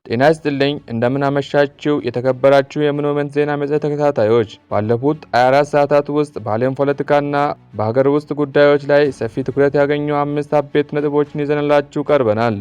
ጤና ይስጥልኝ እንደምን አመሻችሁ የተከበራችሁ የምኖመንት ዜና መጽሔት ተከታታዮች። ባለፉት 24 ሰዓታት ውስጥ በዓለም ፖለቲካና በሀገር ውስጥ ጉዳዮች ላይ ሰፊ ትኩረት ያገኙ 5 አበይት ነጥቦችን ይዘንላችሁ ቀርበናል።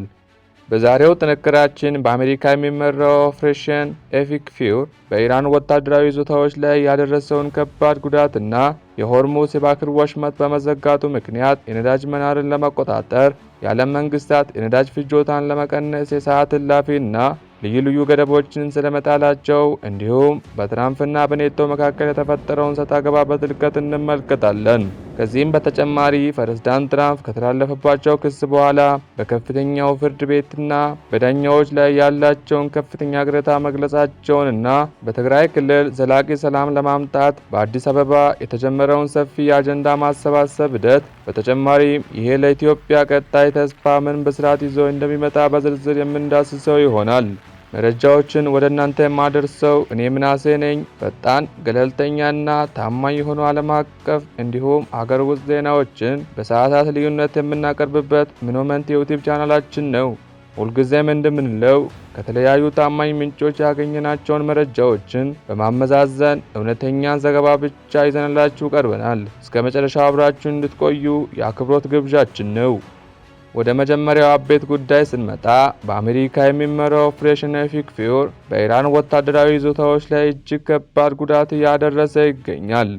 በዛሬው ጥንቅራችን በአሜሪካ የሚመራው ኦፕሬሽን ኤፒክ ፊውር በኢራን ወታደራዊ ይዞታዎች ላይ ያደረሰውን ከባድ ጉዳትና የሆርሙዝ የባህር ወሽመጥ በመዘጋቱ ምክንያት የነዳጅ መናርን ለመቆጣጠር የዓለም መንግስታት የነዳጅ ፍጆታን ለመቀነስ የሰዓት እላፊና ልዩ ልዩ ገደቦችን ስለመጣላቸው እንዲሁም በትራምፕና በኔቶ መካከል የተፈጠረውን ሰጣ ገባ በጥልቀት እንመለከታለን። ከዚህም በተጨማሪ ፕሬዝዳንት ትራምፕ ከተላለፈባቸው ክስ በኋላ በከፍተኛው ፍርድ ቤትና በዳኛዎች ላይ ያላቸውን ከፍተኛ ቅሬታ መግለጻቸውንና በትግራይ ክልል ዘላቂ ሰላም ለማምጣት በአዲስ አበባ የተጀመረውን ሰፊ የአጀንዳ ማሰባሰብ ሂደት፣ በተጨማሪም ይሄ ለኢትዮጵያ ቀጣይ ተስፋ ምን ብስራት ይዞ እንደሚመጣ በዝርዝር የምንዳስሰው ይሆናል። መረጃዎችን ወደ እናንተ የማደርሰው እኔ ምናሴ ነኝ። ፈጣን ገለልተኛና ታማኝ የሆኑ ዓለም አቀፍ እንዲሁም አገር ውስጥ ዜናዎችን በሰዓታት ልዩነት የምናቀርብበት ምኖመንት የዩቲዩብ ቻናላችን ነው። ሁልጊዜም እንደምንለው ከተለያዩ ታማኝ ምንጮች ያገኘናቸውን መረጃዎችን በማመዛዘን እውነተኛ ዘገባ ብቻ ይዘንላችሁ ቀርበናል። እስከ መጨረሻው አብራችሁ እንድትቆዩ የአክብሮት ግብዣችን ነው። ወደ መጀመሪያው አበይት ጉዳይ ስንመጣ በአሜሪካ የሚመራው ኦፕሬሽን ኤፒክ ፊውር በኢራን ወታደራዊ ይዞታዎች ላይ እጅግ ከባድ ጉዳት እያደረሰ ይገኛል።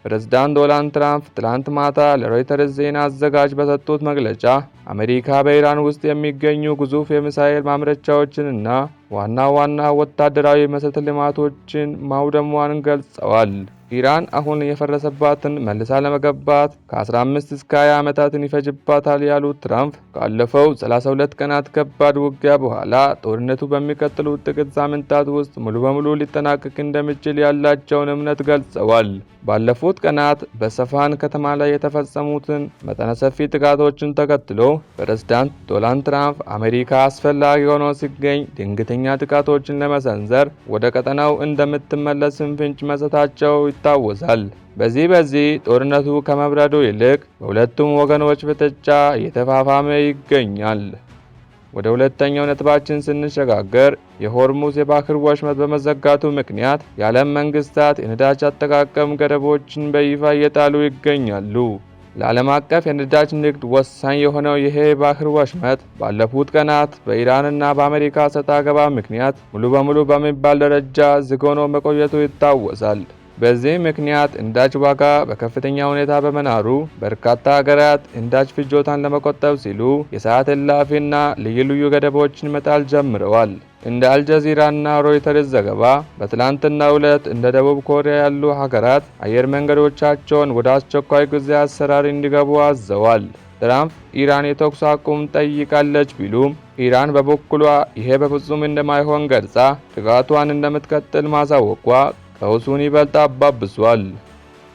ፕሬዝዳንት ዶናልድ ትራምፕ ትላንት ማታ ለሮይተርስ ዜና አዘጋጅ በሰጡት መግለጫ አሜሪካ በኢራን ውስጥ የሚገኙ ግዙፍ የሚሳኤል ማምረቻዎችንና ዋና ዋና ወታደራዊ መሰረተ ልማቶችን ማውደሟን ገልጸዋል። ኢራን አሁን የፈረሰባትን መልሳ ለመገንባት ከ15 እስከ 20 ዓመታትን ይፈጅባታል ያሉት ትራምፕ ካለፈው 32 ቀናት ከባድ ውጊያ በኋላ ጦርነቱ በሚቀጥሉት ጥቂት ሳምንታት ውስጥ ሙሉ በሙሉ ሊጠናቀቅ እንደሚችል ያላቸውን እምነት ገልጸዋል። ባለፉት ቀናት በሰፋን ከተማ ላይ የተፈጸሙትን መጠነ ሰፊ ጥቃቶችን ተከትሎ ፕሬዝዳንት ዶናልድ ትራምፕ አሜሪካ አስፈላጊ ሆኖ ሲገኝ ድንገተኛ ጥቃቶችን ለመሰንዘር ወደ ቀጠናው እንደምትመለስም ፍንጭ መስጠታቸው ይታወሳል። በዚህ ጦርነቱ ከመብረዱ ይልቅ በሁለቱም ወገኖች ፍጥጫ እየተፋፋመ ይገኛል። ወደ ሁለተኛው ነጥባችን ስንሸጋገር የሆርሙዝ የባህር ወሽመጥ በመዘጋቱ ምክንያት የዓለም መንግስታት የነዳጅ አጠቃቀም ገደቦችን በይፋ እየጣሉ ይገኛሉ። ለዓለም አቀፍ የነዳጅ ንግድ ወሳኝ የሆነው ይሄ የባህር ወሽመጥ ባለፉት ቀናት በኢራንና በአሜሪካ ሰጣ ገባ ምክንያት ሙሉ በሙሉ በሚባል ደረጃ ዝግ ሆኖ መቆየቱ ይታወሳል። በዚህ ምክንያት ነዳጅ ዋጋ በከፍተኛ ሁኔታ በመናሩ በርካታ ሀገራት ነዳጅ ፍጆታን ለመቆጠብ ሲሉ የሰዓት እላፊና ልዩ ልዩ ገደቦችን መጣል ጀምረዋል። እንደ አልጀዚራና ሮይተርስ ዘገባ በትላንትናው ዕለት እንደ ደቡብ ኮሪያ ያሉ ሀገራት አየር መንገዶቻቸውን ወደ አስቸኳይ ጊዜ አሰራር እንዲገቡ አዘዋል። ትራምፕ ኢራን የተኩስ አቁም ጠይቃለች ቢሉም ኢራን በበኩሏ ይሄ በፍጹም እንደማይሆን ገልጻ ጥቃቷን እንደምትቀጥል ማሳወቋ ቀውሱን ይበልጥ አባብሷል።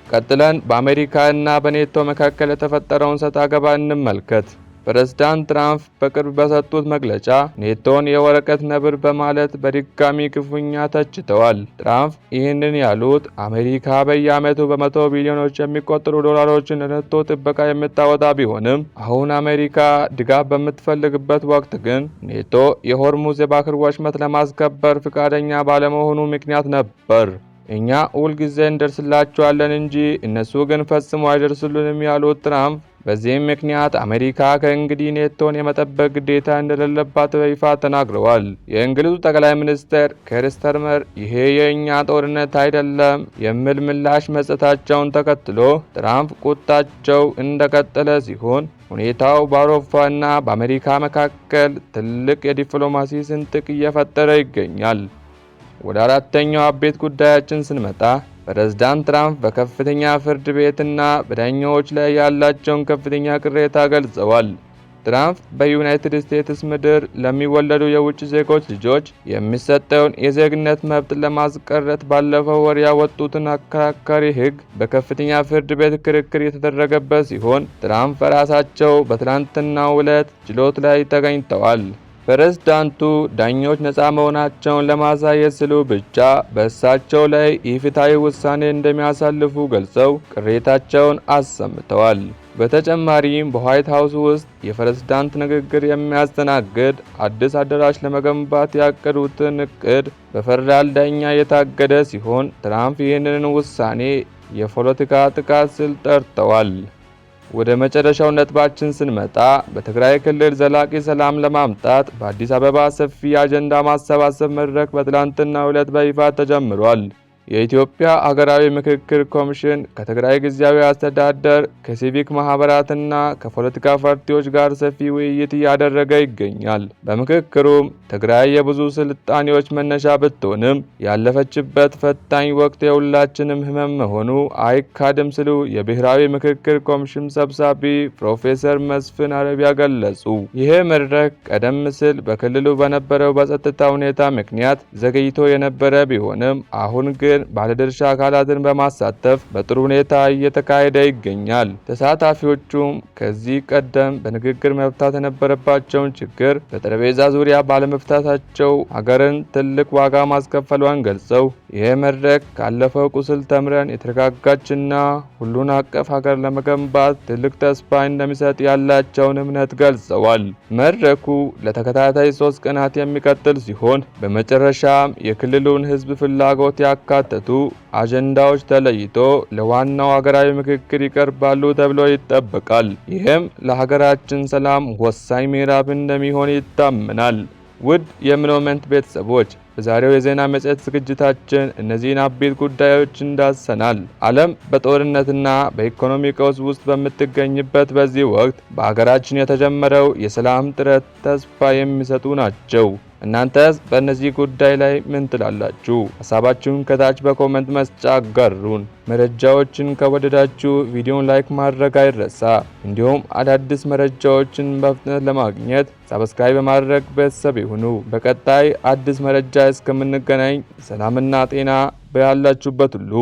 ቀጥለን በአሜሪካና በኔቶ መካከል የተፈጠረውን ሰጣ ገባ እንመልከት። ፕሬዝዳንት ትራምፕ በቅርብ በሰጡት መግለጫ ኔቶን የወረቀት ነብር በማለት በድጋሚ ክፉኛ ተችተዋል። ትራምፕ ይህንን ያሉት አሜሪካ በየዓመቱ በመቶ ቢሊዮኖች የሚቆጠሩ ዶላሮችን ለኔቶ ጥበቃ የምታወጣ ቢሆንም አሁን አሜሪካ ድጋፍ በምትፈልግበት ወቅት ግን ኔቶ የሆርሙዝ የባህር ወሽመጥ ለማስከበር ፍቃደኛ ባለመሆኑ ምክንያት ነበር። እኛ ሁልጊዜ እንደርስላቸዋለን እንጂ እነሱ ግን ፈጽሞ አይደርሱልንም ያሉት ትራምፕ በዚህም ምክንያት አሜሪካ ከእንግዲህ ኔቶን የመጠበቅ ግዴታ እንደሌለባት በይፋ ተናግረዋል። የእንግሊዙ ጠቅላይ ሚኒስትር ኬር ስታርመር ይሄ የእኛ ጦርነት አይደለም የሚል ምላሽ መስጠታቸውን ተከትሎ ትራምፕ ቁጣቸው እንደቀጠለ ሲሆን ሁኔታው በአውሮፓና በአሜሪካ መካከል ትልቅ የዲፕሎማሲ ስንጥቅ እየፈጠረ ይገኛል። ወደ አራተኛው አበይት ጉዳያችን ስንመጣ ፕሬዝዳንት ትራምፕ በከፍተኛ ፍርድ ቤትና በዳኛዎች ላይ ያላቸውን ከፍተኛ ቅሬታ ገልጸዋል። ትራምፕ በዩናይትድ ስቴትስ ምድር ለሚወለዱ የውጭ ዜጎች ልጆች የሚሰጠውን የዜግነት መብት ለማስቀረት ባለፈው ወር ያወጡትን አከራካሪ ሕግ በከፍተኛ ፍርድ ቤት ክርክር የተደረገበት ሲሆን ትራምፕ በራሳቸው በትናንትናው ዕለት ችሎት ላይ ተገኝተዋል። ፕሬዝዳንቱ ዳኞች ነፃ መሆናቸውን ለማሳየት ሲሉ ብቻ በእሳቸው ላይ ኢፍትሐዊ ውሳኔ እንደሚያሳልፉ ገልጸው ቅሬታቸውን አሰምተዋል። በተጨማሪም በዋይት ሀውስ ውስጥ የፕሬዝዳንት ንግግር የሚያስተናግድ አዲስ አዳራሽ ለመገንባት ያቀዱትን እቅድ በፌደራል ዳኛ የታገደ ሲሆን ትራምፕ ይህንን ውሳኔ የፖለቲካ ጥቃት ሲል ጠርተዋል። ወደ መጨረሻው ነጥባችን ስንመጣ በትግራይ ክልል ዘላቂ ሰላም ለማምጣት በአዲስ አበባ ሰፊ አጀንዳ ማሰባሰብ መድረክ በትላንትናው ዕለት በይፋ ተጀምሯል። የኢትዮጵያ ሀገራዊ ምክክር ኮሚሽን ከትግራይ ጊዜያዊ አስተዳደር ከሲቪክ ማህበራትና ከፖለቲካ ፓርቲዎች ጋር ሰፊ ውይይት እያደረገ ይገኛል። በምክክሩም ትግራይ የብዙ ስልጣኔዎች መነሻ ብትሆንም ያለፈችበት ፈታኝ ወቅት የሁላችንም ሕመም መሆኑ አይካድም ሲሉ የብሔራዊ ምክክር ኮሚሽን ሰብሳቢ ፕሮፌሰር መስፍን አረቢያ ገለጹ። ይህ መድረክ ቀደም ሲል በክልሉ በነበረው በጸጥታ ሁኔታ ምክንያት ዘግይቶ የነበረ ቢሆንም አሁን ግን ባለድርሻ አካላትን በማሳተፍ በጥሩ ሁኔታ እየተካሄደ ይገኛል። ተሳታፊዎቹም ከዚህ ቀደም በንግግር መፍታት የነበረባቸውን ችግር በጠረጴዛ ዙሪያ ባለመፍታታቸው ሀገርን ትልቅ ዋጋ ማስከፈሏን ገልጸው ይህ መድረክ ካለፈው ቁስል ተምረን የተረጋጋችና ሁሉን አቀፍ ሀገር ለመገንባት ትልቅ ተስፋ እንደሚሰጥ ያላቸውን እምነት ገልጸዋል። መድረኩ ለተከታታይ 3 ቀናት የሚቀጥል ሲሆን በመጨረሻም የክልሉን ሕዝብ ፍላጎት ያካተቱ አጀንዳዎች ተለይቶ ለዋናው ሀገራዊ ምክክር ይቀርባሉ ተብሎ ይጠበቃል። ይህም ለሀገራችን ሰላም ወሳኝ ምዕራፍ እንደሚሆን ይታመናል። ውድ የምኖመንት ቤተሰቦች በዛሬው የዜና መጽሔት ዝግጅታችን እነዚህን አበይት ጉዳዮች እንዳሰናል። ዓለም በጦርነትና በኢኮኖሚ ቀውስ ውስጥ በምትገኝበት በዚህ ወቅት በሀገራችን የተጀመረው የሰላም ጥረት ተስፋ የሚሰጡ ናቸው። እናንተስ በእነዚህ ጉዳይ ላይ ምን ትላላችሁ? ሀሳባችሁን ከታች በኮሜንት መስጫ አጋሩን። መረጃዎችን ከወደዳችሁ ቪዲዮን ላይክ ማድረግ አይረሳ። እንዲሁም አዳዲስ መረጃዎችን በፍጥነት ለማግኘት ሰብስክራይብ በማድረግ ቤተሰብ ይሁኑ። በቀጣይ አዲስ መረጃ እስከምንገናኝ ሰላምና ጤና በያላችሁበት ሁሉ